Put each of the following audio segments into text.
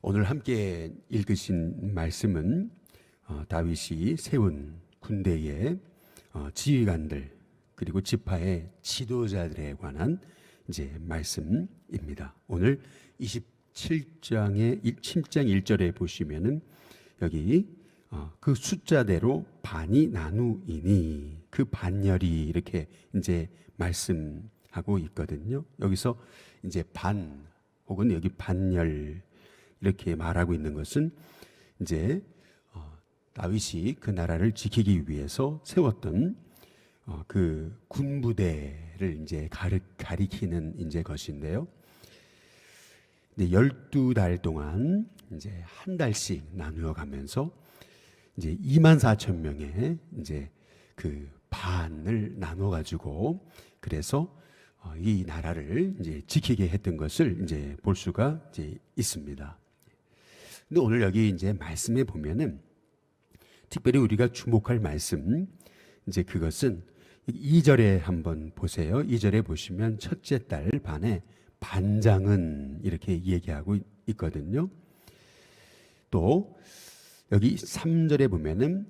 오늘 함께 읽으신 말씀은 다윗이 세운 군대의 지휘관들 그리고 지파의 지도자들에 관한 이제 말씀입니다. 오늘 27장의 7장 1절에 보시면은 여기 그 숫자대로 반이 나누이니 그 반열이 이렇게 이제 말씀하고 있거든요. 여기서 이제 반 혹은 여기 반열 이렇게 말하고 있는 것은 이제 다윗이 그 나라를 지키기 위해서 세웠던 그 군부대를 이제 가리키는 이제 것인데요. 12달 동안 이제 한 달씩 나누어 가면서 이제 24,000명의 이제 그 반을 나눠 가지고 그래서 이 나라를 이제 지키게 했던 것을 이제 볼 수가 이제 있습니다. 근데 오늘 여기 이제 말씀에 보면은 특별히 우리가 주목할 말씀 이제 그것은 2절에 한번 보세요. 2절에 보시면 첫째 딸 반에 반장은 이렇게 얘기하고 있거든요. 또 여기 3절에 보면은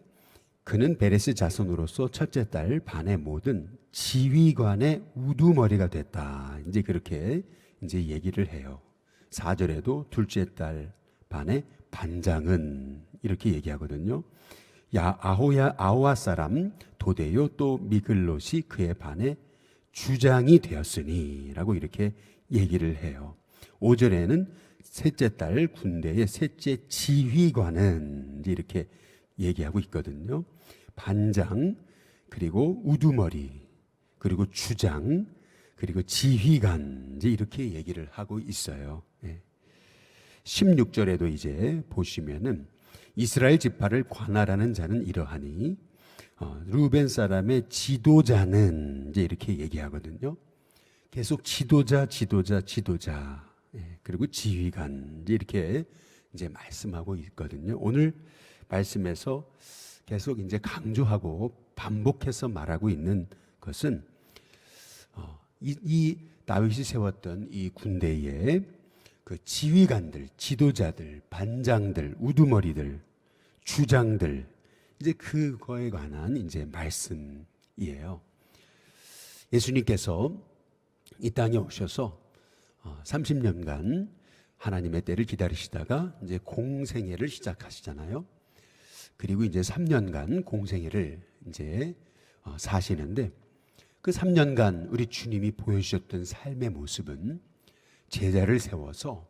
그는 베레스 자손으로서 첫째 딸 반의 모든 지휘관의 우두머리가 됐다. 이제 그렇게 이제 얘기를 해요. 4절에도 둘째 딸 반의 반장은 이렇게 얘기하거든요. 아호와 사람 도데요 또 미글롯이 그의 반의 주장이 되었으니 라고 이렇게 얘기를 해요. 5절에는 셋째 딸 군대의 셋째 지휘관은 이렇게 얘기하고 있거든요. 반장 그리고 우두머리 그리고 주장 그리고 지휘관 이제 이렇게 얘기를 하고 있어요. 16절에도 이제 보시면은 이스라엘 지파를 관할하는 자는 이러하니 루벤 사람의 지도자는 이제 이렇게 얘기하거든요. 계속 지도자 그리고 지휘관 이제 이렇게 이제 말씀하고 있거든요. 오늘 말씀에서 계속 이제 강조하고 반복해서 말하고 있는 것은 이 다윗이 세웠던 이 군대의 그 지휘관들, 지도자들, 반장들, 우두머리들, 주장들 이제 그거에 관한 이제 말씀이에요. 예수님께서 이 땅에 오셔서 30년간 하나님의 때를 기다리시다가 이제 공생애를 시작하시잖아요. 그리고 이제 3년간 공생애를 이제 사시는데 그 3년간 우리 주님이 보여주셨던 삶의 모습은 제자를 세워서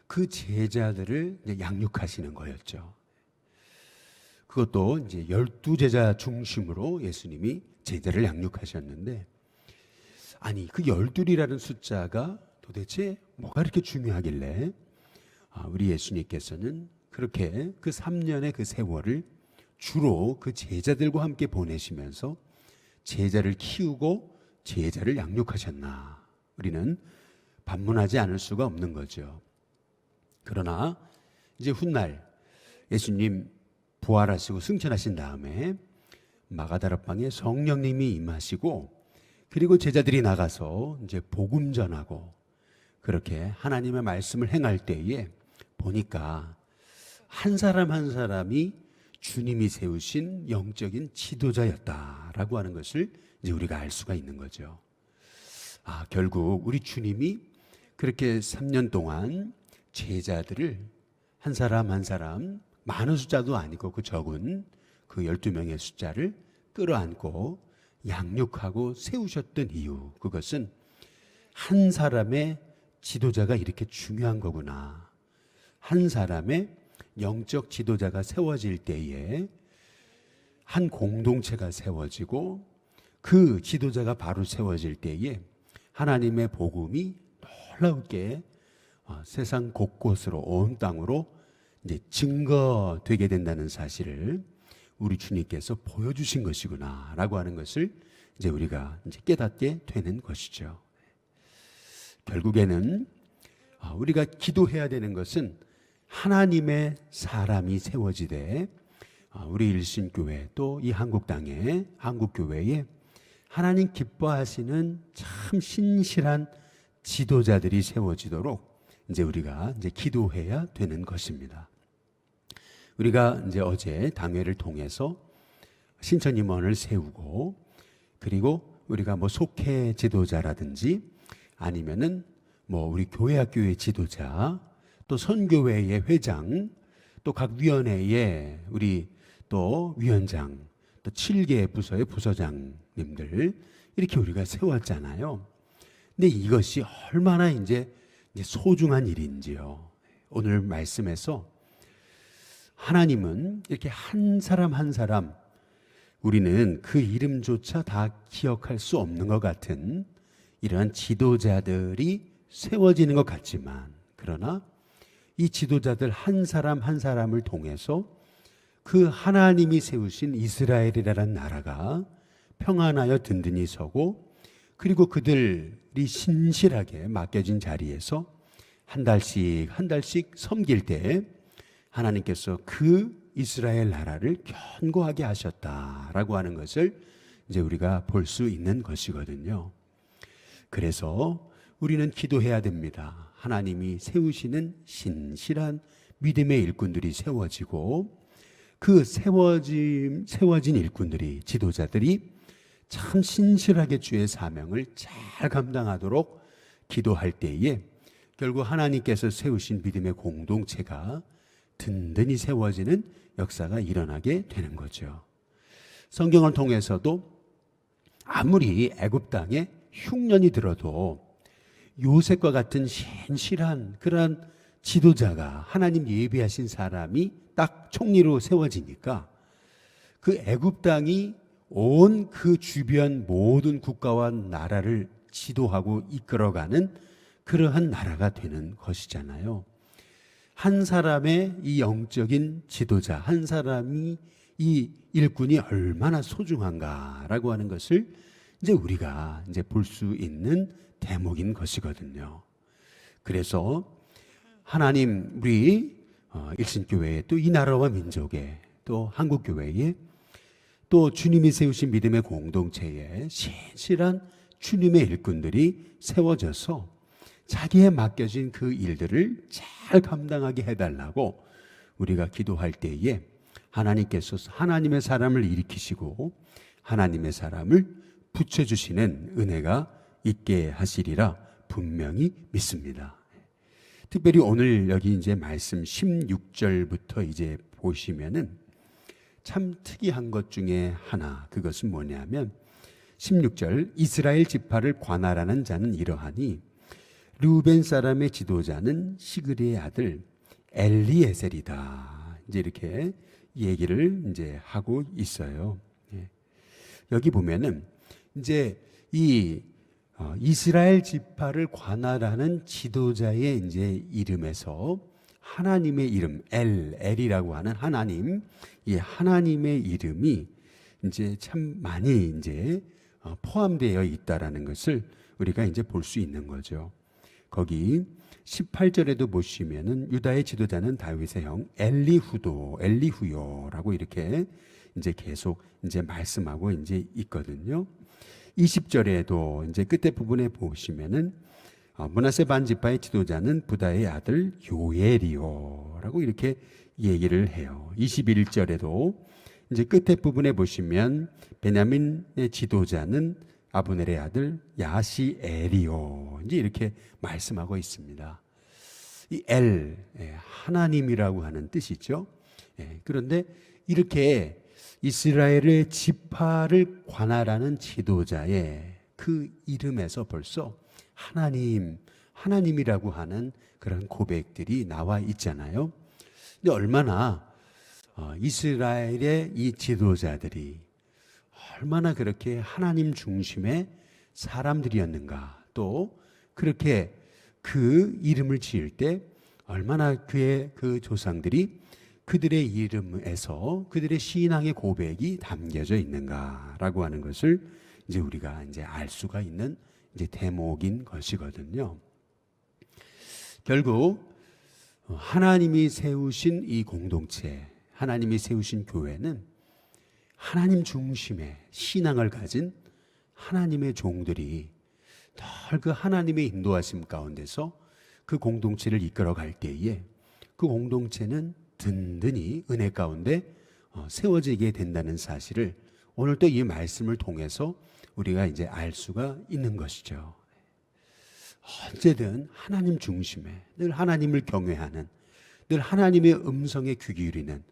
그 제자들을 이제 양육하시는 거였죠. 그것도 이제 12제자 중심으로 예수님이 제자를 양육하셨는데 아니 그 12이라는 숫자가 도대체 뭐가 이렇게 중요하길래 우리 예수님께서는 그렇게 그 3년의 그 세월을 주로 그 제자들과 함께 보내시면서 제자를 키우고 제자를 양육하셨나 우리는 반문하지 않을 수가 없는 거죠. 그러나 이제 훗날 예수님 부활하시고 승천하신 다음에 마가다락방에 성령님이 임하시고 그리고 제자들이 나가서 이제 복음 전하고 그렇게 하나님의 말씀을 행할 때에 보니까 한 사람 한 사람이 주님이 세우신 영적인 지도자였다라고 하는 것을 이제 우리가 알 수가 있는 거죠. 결국 우리 주님이 그렇게 3년 동안 제자들을 한 사람 한 사람 많은 숫자도 아니고 그 적은 그 12명의 숫자를 끌어안고 양육하고 세우셨던 이유 그것은 한 사람의 지도자가 이렇게 중요한 거구나. 한 사람의 영적 지도자가 세워질 때에 한 공동체가 세워지고 그 지도자가 바로 세워질 때에 하나님의 복음이 놀랍게 세상 곳곳으로 온 땅으로 이제 증거되게 된다는 사실을 우리 주님께서 보여주신 것이구나라고 하는 것을 이제 우리가 이제 깨닫게 되는 것이죠. 결국에는 우리가 기도해야 되는 것은 하나님의 사람이 세워지되 우리 일신교회 또 이 한국 땅에 한국교회에 하나님 기뻐하시는 참 신실한 지도자들이 세워지도록 이제 우리가 이제 기도해야 되는 것입니다. 우리가 이제 어제 당회를 통해서 신천 임원을 세우고, 그리고 우리가 뭐 속회 지도자라든지 아니면은 뭐 우리 교회 학교의 지도자, 또 선교회의 회장, 또 각 위원회의 우리 또 위원장, 또 7개 부서의 부서장님들, 이렇게 우리가 세웠잖아요. 근데 이것이 얼마나 이제 소중한 일인지요. 오늘 말씀에서 하나님은 이렇게 한 사람 한 사람, 우리는 그 이름조차 다 기억할 수 없는 것 같은 이러한 지도자들이 세워지는 것 같지만, 그러나 이 지도자들 한 사람 한 사람을 통해서 그 하나님이 세우신 이스라엘이라는 나라가 평안하여 든든히 서고, 그리고 그들이 신실하게 맡겨진 자리에서 한 달씩 한 달씩 섬길 때 하나님께서 그 이스라엘 나라를 견고하게 하셨다라고 하는 것을 이제 우리가 볼 수 있는 것이거든요. 그래서 우리는 기도해야 됩니다. 하나님이 세우시는 신실한 믿음의 일꾼들이 세워지고, 그 세워진 일꾼들이, 지도자들이 참 신실하게 주의 사명을 잘 감당하도록 기도할 때에 결국 하나님께서 세우신 믿음의 공동체가 든든히 세워지는 역사가 일어나게 되는 거죠. 성경을 통해서도 아무리 애굽 땅에 흉년이 들어도 요셉과 같은 신실한 그러한 지도자가, 하나님 예비하신 사람이 딱 총리로 세워지니까 그 애굽 땅이 온 그 주변 모든 국가와 나라를 지도하고 이끌어가는 그러한 나라가 되는 것이잖아요. 한 사람의 이 영적인 지도자, 한 사람이 이 일꾼이 얼마나 소중한가라고 하는 것을 이제 우리가 이제 볼 수 있는 대목인 것이거든요. 그래서 하나님, 우리 일신교회에, 또 이 나라와 민족에, 또 한국교회에, 또 주님이 세우신 믿음의 공동체에 신실한 주님의 일꾼들이 세워져서 자기에 맡겨진 그 일들을 잘 감당하게 해달라고 우리가 기도할 때에 하나님께서 하나님의 사람을 일으키시고 하나님의 사람을 붙여주시는 은혜가 있게 하시리라 분명히 믿습니다. 특별히 오늘 여기 이제 말씀 16절부터 이제 보시면은 참 특이한 것 중에 하나, 그것은 뭐냐면 16절, 이스라엘 지파를 관할하는 자는 이러하니 르우벤 사람의 지도자는 시그리의 아들 엘리에셀이다. 이제 이렇게 얘기를 이제 하고 있어요. 여기 보면은 이제 이 이스라엘 지파를 관할하는 지도자의 이제 이름에서 하나님의 이름, 엘이라고 하는 하나님, 이 하나님의 이름이 이제 참 많이 이제 포함되어 있다라는 것을 우리가 이제 볼 수 있는 거죠. 거기 18절에도 보시면은 유다의 지도자는 다윗의 형 엘리후요라고 이렇게 이제 계속 이제 말씀하고 이제 있거든요. 20절에도 이제 끝에 부분에 보시면은 므낫세 반 지파의 지도자는 부다의 아들 요엘이요라고 이렇게 얘기를 해요. 21절에도 이제 끝에 부분에 보시면 베냐민의 지도자는 아브넬의 아들 야시엘이요, 이제 이렇게 말씀하고 있습니다. 이 하나님이라고 하는 뜻이죠. 그런데 이렇게 이스라엘의 지파를 관할하는 지도자의 그 이름에서 벌써 하나님이라고 하는 그런 고백들이 나와 있잖아요. 근데 얼마나 이스라엘의 이 지도자들이 얼마나 그렇게 하나님 중심의 사람들이었는가, 또 그렇게 그 이름을 지을 때 얼마나 그의 그 조상들이 그들의 이름에서 그들의 신앙의 고백이 담겨져 있는가라고 하는 것을 이제 우리가 이제 알 수가 있는 이제 대목인 것이거든요. 결국 하나님이 세우신 이 공동체, 하나님이 세우신 교회는 하나님 중심의 신앙을 가진 하나님의 종들이 늘 그 하나님의 인도하심 가운데서 그 공동체를 이끌어 갈 때에 그 공동체는 든든히 은혜 가운데 세워지게 된다는 사실을 오늘 또 이 말씀을 통해서 우리가 이제 알 수가 있는 것이죠. 언제든 하나님 중심에 늘 하나님을 경외하는, 늘 하나님의 음성에 귀 기울이는,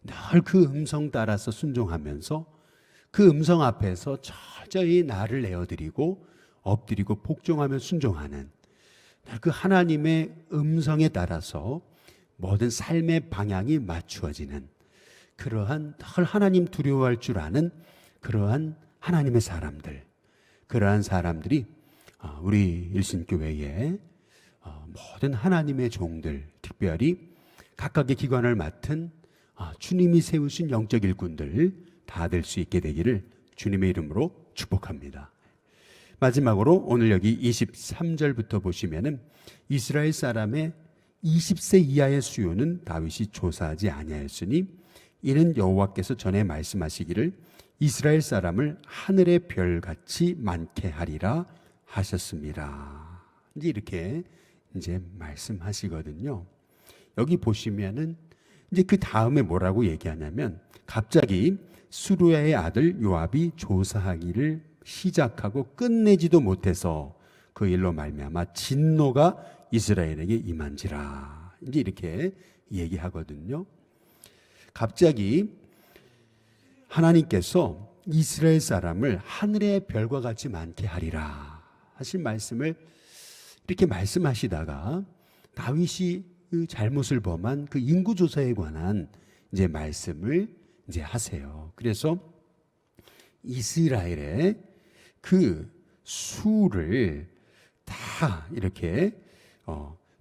늘 그 음성 따라서 순종하면서 그 음성 앞에서 철저히 나를 내어드리고 엎드리고 복종하며 순종하는, 그 하나님의 음성에 따라서 모든 삶의 방향이 맞추어지는 그러한 늘 하나님 두려워할 줄 아는 그러한 하나님의 사람들, 그러한 사람들이 우리 일신교회의 모든 하나님의 종들, 특별히 각각의 기관을 맡은 주님이 세우신 영적 일꾼들 다 될 수 있게 되기를 주님의 이름으로 축복합니다. 마지막으로 오늘 여기 23절부터 보시면은 이스라엘 사람의 20세 이하의 수요는 다윗이 조사하지 아니하였으니 이는 여호와께서 전에 말씀하시기를 이스라엘 사람을 하늘의 별같이 많게 하리라 하셨습니다. 이제 이렇게 이제 말씀하시거든요. 여기 보시면은 이제 그 다음에 뭐라고 얘기하냐면 갑자기 수루야의 아들 요압이 조사하기를 시작하고 끝내지도 못해서 그 일로 말미암아 진노가 이스라엘에게 임한지라. 이제 이렇게 얘기하거든요. 갑자기 하나님께서 이스라엘 사람을 하늘의 별과 같이 많게 하리라 하신 말씀을 이렇게 말씀하시다가 다윗이 그 잘못을 범한 그 인구조사에 관한 이제 말씀을 이제 하세요. 그래서 이스라엘의 그 수를 다 이렇게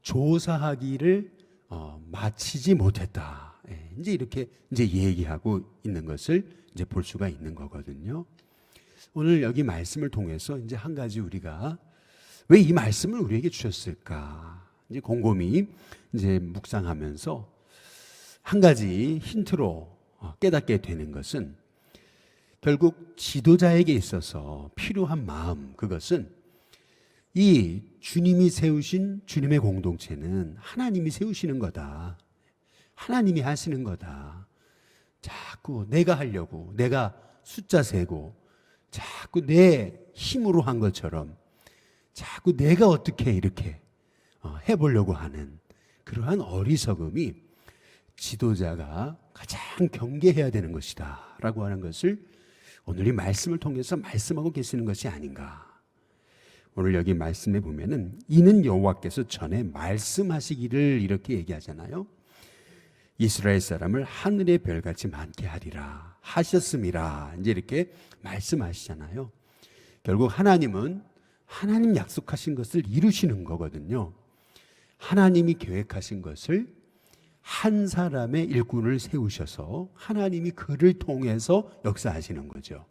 조사하기를 마치지 못했다. 이제 이렇게 이제 얘기하고 있는 것을 이제 볼 수가 있는 거거든요. 오늘 여기 말씀을 통해서 이제 한 가지 우리가 왜 이 말씀을 우리에게 주셨을까? 이제 곰곰이 이제 묵상하면서 한 가지 힌트로 깨닫게 되는 것은 결국 지도자에게 있어서 필요한 마음, 그것은 이 주님이 세우신 주님의 공동체는 하나님이 세우시는 거다. 하나님이 하시는 거다. 자꾸 내가 하려고, 내가 숫자 세고, 자꾸 내 힘으로 한 것처럼 자꾸 내가 어떻게 이렇게 해보려고 하는 그러한 어리석음이 지도자가 가장 경계해야 되는 것이다 라고 하는 것을 오늘 이 말씀을 통해서 말씀하고 계시는 것이 아닌가. 오늘 여기 말씀에 보면은 이는 여호와께서 전에 말씀하시기를 이렇게 얘기하잖아요. 이스라엘 사람을 하늘의 별같이 많게 하리라 하셨음이라 이제 이렇게 말씀하시잖아요. 결국 하나님은 하나님 약속하신 것을 이루시는 거거든요. 하나님이 계획하신 것을 한 사람의 일꾼을 세우셔서 하나님이 그를 통해서 역사하시는 거죠.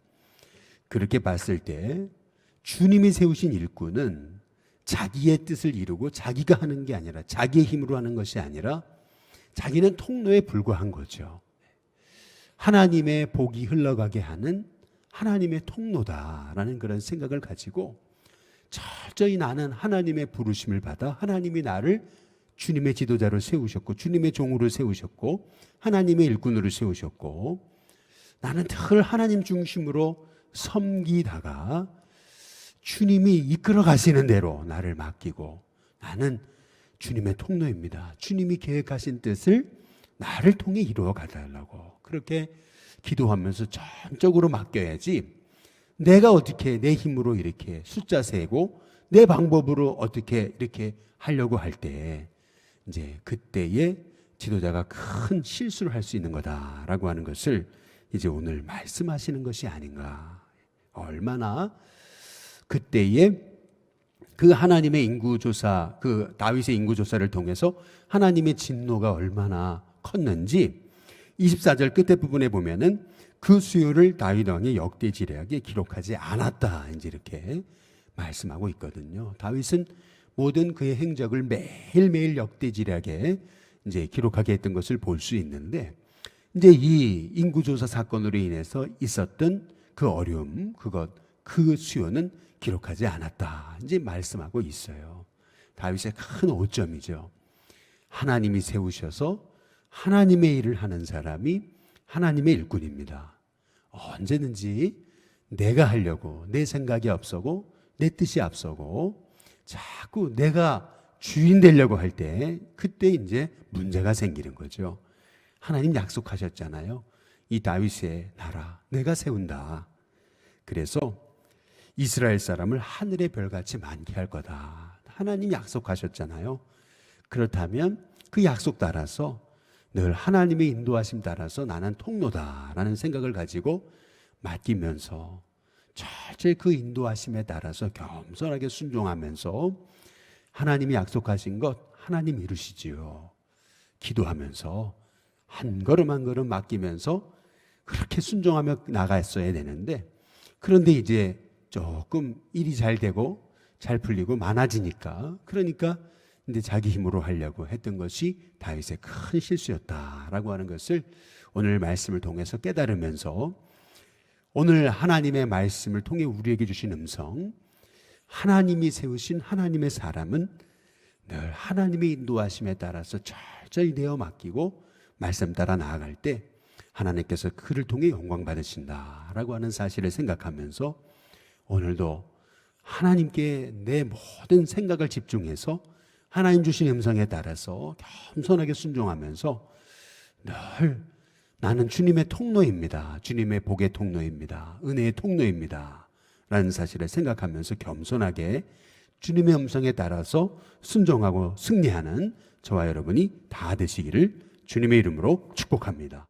그렇게 봤을 때 주님이 세우신 일꾼은 자기의 뜻을 이루고 자기가 하는 게 아니라 자기의 힘으로 하는 것이 아니라 자기는 통로에 불과한 거죠. 하나님의 복이 흘러가게 하는 하나님의 통로다라는 그런 생각을 가지고 철저히 나는 하나님의 부르심을 받아 하나님이 나를 주님의 지도자로 세우셨고 주님의 종으로 세우셨고 하나님의 일꾼으로 세우셨고 나는 늘 하나님 중심으로 섬기다가 주님이 이끌어 가시는 대로 나를 맡기고 나는 주님의 통로입니다. 주님이 계획하신 뜻을 나를 통해 이루어 가달라고 그렇게 기도하면서 전적으로 맡겨야지 내가 어떻게 내 힘으로 이렇게 숫자 세고 내 방법으로 어떻게 이렇게 하려고 할 때 이제 그때에 지도자가 큰 실수를 할 수 있는 거다라고 하는 것을 이제 오늘 말씀하시는 것이 아닌가. 얼마나 그때에 그 하나님의 인구조사, 그 다윗의 인구조사를 통해서 하나님의 진노가 얼마나 컸는지 24절 끝에 부분에 보면은 그 수요를 다윗 왕의 역대지략에 기록하지 않았다. 이제 이렇게 말씀하고 있거든요. 다윗은 모든 그의 행적을 매일매일 역대지략에 이제 기록하게 했던 것을 볼 수 있는데 이제 이 인구조사 사건으로 인해서 있었던 그 어려움, 그 수요는 기록하지 않았다. 이제 말씀하고 있어요. 다윗의 큰 오점이죠. 하나님이 세우셔서 하나님의 일을 하는 사람이 하나님의 일꾼입니다. 언제든지 내가 하려고 내 생각이 앞서고 내 뜻이 앞서고 자꾸 내가 주인 되려고 할 때 그때 이제 문제가 생기는 거죠. 하나님 약속하셨잖아요. 이 다윗의 나라 내가 세운다. 그래서 이스라엘 사람을 하늘의 별같이 많게 할 거다. 하나님 약속하셨잖아요. 그렇다면 그 약속 따라서 늘 하나님의 인도하심 따라서 나는 통로다라는 생각을 가지고 맡기면서 철저히 그 인도하심에 따라서 겸손하게 순종하면서 하나님이 약속하신 것 하나님 이루시지요. 기도하면서 한 걸음 한 걸음 맡기면서 그렇게 순종하며 나갔어야 되는데, 그런데 이제 조금 일이 잘 되고 잘 풀리고 많아지니까, 그러니까 이제 자기 힘으로 하려고 했던 것이 다윗의 큰 실수였다라고 하는 것을 오늘 말씀을 통해서 깨달으면서, 오늘 하나님의 말씀을 통해 우리에게 주신 음성, 하나님이 세우신 하나님의 사람은 늘 하나님의 인도하심에 따라서 철저히 내어 맡기고 말씀 따라 나아갈 때 하나님께서 그를 통해 영광 받으신다라고 하는 사실을 생각하면서 오늘도 하나님께 내 모든 생각을 집중해서 하나님 주신 음성에 따라서 겸손하게 순종하면서 늘 나는 주님의 통로입니다. 주님의 복의 통로입니다. 은혜의 통로입니다. 라는 사실을 생각하면서 겸손하게 주님의 음성에 따라서 순종하고 승리하는 저와 여러분이 다 되시기를 주님의 이름으로 축복합니다.